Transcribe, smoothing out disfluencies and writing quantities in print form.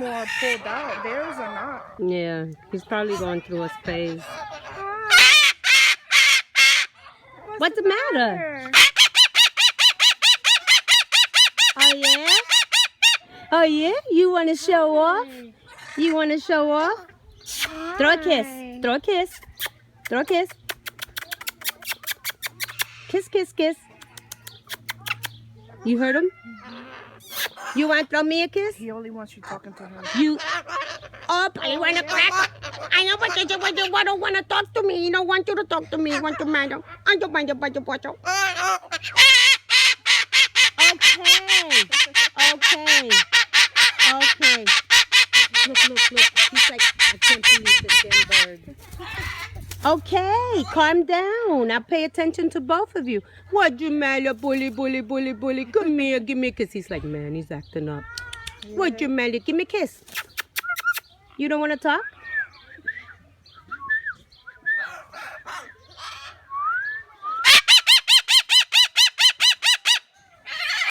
more pulled out. Theirs are not. Yeah, he's probably going through a phase. What's the matter? Oh yeah? Oh yeah? You want to show off? You want to show off? Throw a kiss. Throw a kiss. Throw a kiss. Kiss, kiss, kiss. You heard him? You want to throw me a kiss? He only wants you talking to him. You... Oh, you want to crack? I know what you don't want to talk to me. He don't want you to talk to me. He want to madam. Okay. Okay. Okay. Look. He's like, I can't believe this damn bird. Okay, calm down. I'll pay attention to both of you. What you matter, bully? Come here, give me a kiss. He's like, man, he's acting up. What you matter? Give me a kiss. You don't want to talk?